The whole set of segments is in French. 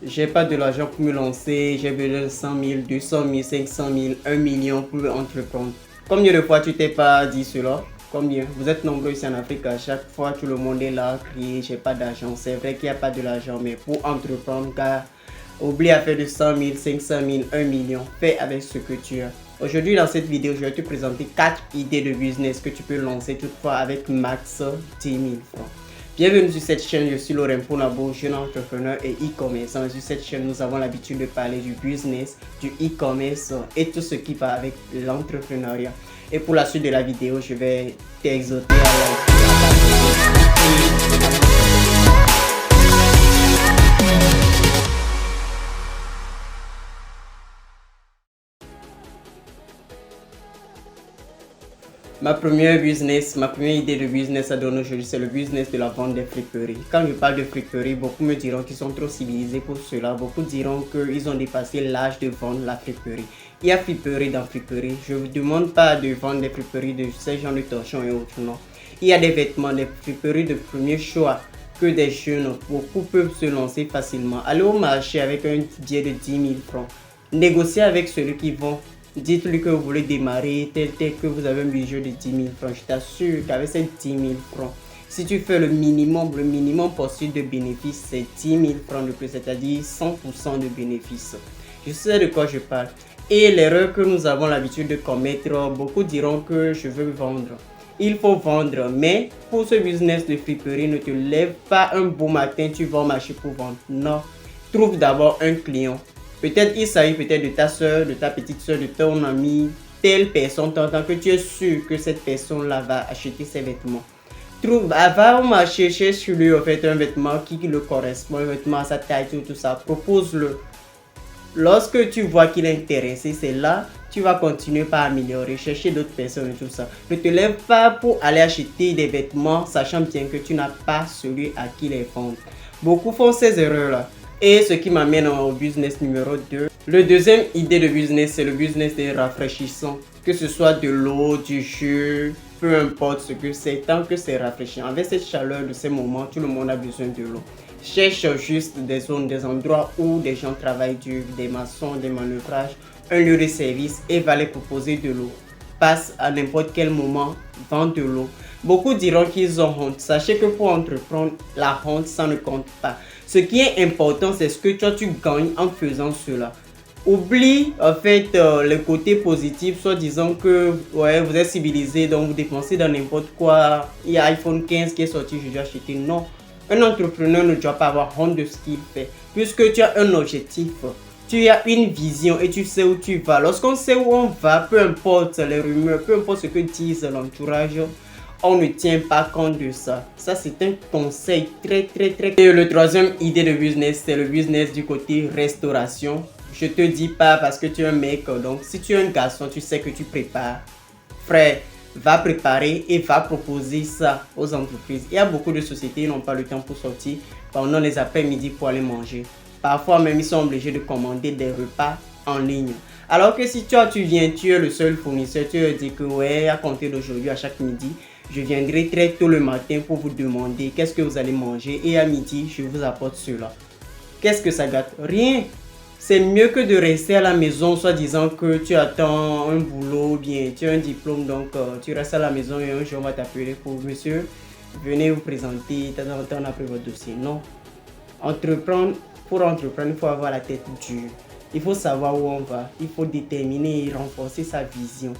j'ai pas de l'argent pour me lancer, j'ai besoin de 100 000, 200 000, 500 000, 1 million pour entreprendre. Combien de fois tu t'es pas dit cela? Combien? Vous êtes nombreux ici en Afrique, à chaque fois tout le monde est là, crier, j'ai pas d'argent. C'est vrai qu'il n'y a pas de l'argent, mais pour entreprendre, car oublie à faire de 100 000, 500 000, 1 million, fais avec ce que tu as. Aujourd'hui dans cette vidéo, je vais te présenter 4 idées de business que tu peux lancer toutefois avec max 10 000 francs. Bienvenue sur cette chaîne, je suis Laurent Ponabo, jeune entrepreneur et e-commerçant. Sur cette chaîne, nous avons l'habitude de parler du business, du e-commerce et tout ce qui va avec l'entrepreneuriat. Et pour la suite de la vidéo, je vais t'exhorter à ma première idée de business à donner aujourd'hui, c'est le business de la vente des friperies. Quand je parle de friperie, beaucoup me diront qu'ils sont trop civilisés pour cela. Beaucoup diront qu'ils ont dépassé l'âge de vendre la friperie. Il y a friperie dans friperie. Je ne vous demande pas de vendre des friperies de ces genres de torchons et autres, non. Il y a des vêtements, des friperies de premier choix que des jeunes, beaucoup peuvent se lancer facilement. Allez au marché avec un billet de 10 000 francs. Négocier avec celui qui vend. Dites-lui que vous voulez démarrer, tel que vous avez un budget de 10 000 francs. Je t'assure qu'avec ces 10 000 francs, si tu fais le minimum possible de bénéfices, c'est 10 000 francs de plus, c'est-à-dire 100% de bénéfices. Je sais de quoi je parle. Et l'erreur que nous avons l'habitude de commettre, beaucoup diront que je veux vendre. Il faut vendre, mais pour ce business de friperie, ne te lève pas un beau matin, tu vas au marché pour vendre. Non, trouve d'abord un client. Peut-être il s'agit peut-être de ta soeur, de ta petite soeur, de ton ami, telle personne, tant que tu es sûr que cette personne-là va acheter ses vêtements. Va au marché, cherche lui en fait un vêtement qui le correspond, un vêtement à sa taille, tout ça, propose-le. Lorsque tu vois qu'il est intéressé, c'est là tu vas continuer par améliorer, chercher d'autres personnes et tout ça. Ne te lève pas pour aller acheter des vêtements, sachant bien que tu n'as pas celui à qui les vendre. Beaucoup font ces erreurs-là. Et ce qui m'amène au business numéro 2. Le deuxième idée de business, c'est le business des rafraîchissants. Que ce soit de l'eau, du jus, peu importe ce que c'est, tant que c'est rafraîchissant. Avec cette chaleur de ces moments, tout le monde a besoin de l'eau. Cherche juste des zones, des endroits où des gens travaillent dur, des maçons, des manœuvrages, un lieu de service et va les proposer de l'eau. Passe à n'importe quel moment, vends de l'eau. Beaucoup diront qu'ils ont honte. Sachez que pour entreprendre, la honte, ça ne compte pas. Ce qui est important, c'est ce que toi tu gagnes en faisant cela. Oublie en fait le côté positif, soit disant que ouais, vous êtes civilisé, donc vous dépensez dans n'importe quoi. Il y a iPhone 15 qui est sorti, je dois acheter. Non, un entrepreneur ne doit pas avoir honte de ce qu'il fait. Puisque tu as un objectif, tu as une vision et tu sais où tu vas. Lorsqu'on sait où on va, peu importe les rumeurs, peu importe ce que disent l'entourage, on ne tient pas compte de ça. Ça, c'est un conseil très. Et le troisième idée de business, c'est le business du côté restauration. Je te dis pas parce que tu es un mec, donc si tu es un garçon, tu sais que tu prépares. Frère, va préparer et va proposer ça aux entreprises. Il y a beaucoup de sociétés qui n'ont pas le temps pour sortir pendant les après-midi pour aller manger. Parfois même, ils sont obligés de commander des repas en ligne. Alors que si tu viens, tu es le seul fournisseur, tu dis que ouais, à compter d'aujourd'hui, à chaque midi, je viendrai très tôt le matin pour vous demander qu'est-ce que vous allez manger et à midi, je vous apporte cela. Qu'est-ce que ça gâte? Rien. C'est mieux que de rester à la maison, soit disant que tu attends un boulot, bien tu as un diplôme, donc tu restes à la maison et un jour on va t'appeler pour monsieur, venez vous présenter, on a pris votre dossier. Non. Pour entreprendre, il faut avoir la tête dure. Il faut savoir où on va. Il faut déterminer et renforcer sa vision.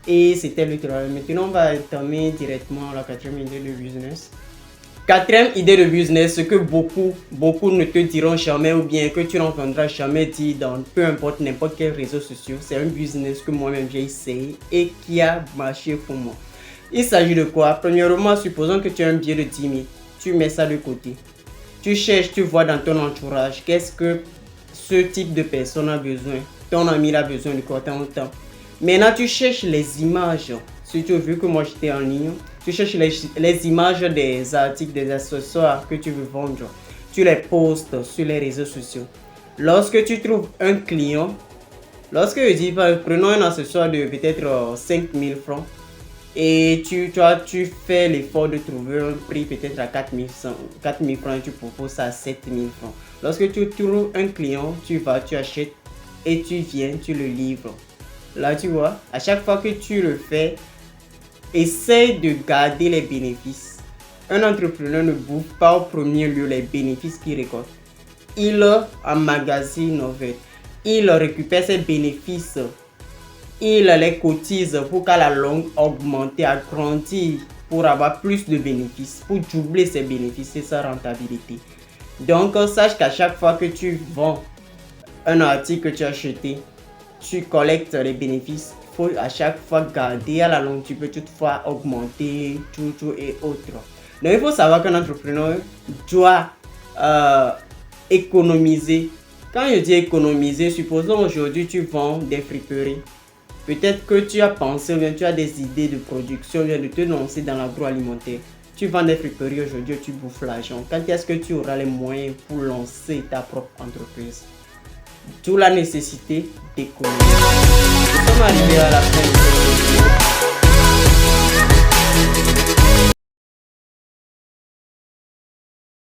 Et c'était le troisième. Maintenant, on va entamer directement la quatrième idée de business. Quatrième idée de business, ce que beaucoup ne te diront jamais ou bien que tu n'entendras jamais dire dans peu importe n'importe quel réseau social. C'est un business que moi-même j'ai essayé et qui a marché pour moi. Il s'agit de quoi? Premièrement, supposons que tu as un billet de 10 000. Tu mets ça de côté. Tu cherches, tu vois dans ton entourage, qu'est-ce que ce type de personne a besoin. Ton ami a besoin de quoi tant. Maintenant, tu cherches les images. Si tu as vu que moi j'étais en ligne, tu cherches les images des articles, des accessoires que tu veux vendre. Tu les postes sur les réseaux sociaux. Lorsque tu trouves un client, lorsque je dis, prenons un accessoire de peut-être 5 000 francs, et tu fais l'effort de trouver un prix peut-être à 4 000 francs et tu proposes ça à 7 000 francs. Lorsque tu trouves un client, tu vas, tu achètes et tu viens, tu le livres. Là, tu vois, à chaque fois que tu le fais, essaye de garder les bénéfices. Un entrepreneur ne bouffe pas au premier lieu les bénéfices qu'il récolte. Il emmagasine en fait. Il récupère ses bénéfices. Il les cotise pour qu'à la longue augmenter, agrandir, pour avoir plus de bénéfices, pour doubler ses bénéfices et sa rentabilité. Donc, sache qu'à chaque fois que tu vends un article que tu as acheté, tu collectes les bénéfices. Il faut à chaque fois garder, à la longue, tu peux toutefois augmenter, tout et autres. Donc, il faut savoir qu'un entrepreneur doit économiser. Quand je dis économiser, supposons aujourd'hui tu vends des friperies. Peut-être que tu as pensé, bien tu as des idées de production, bien de te lancer dans l'agroalimentaire. Tu vends des friperies aujourd'hui, tu bouffes l'argent. Quand est-ce que tu auras les moyens pour lancer ta propre entreprise? D'où la nécessité d'économiser. Nous sommes arrivés à la fin de cette vidéo.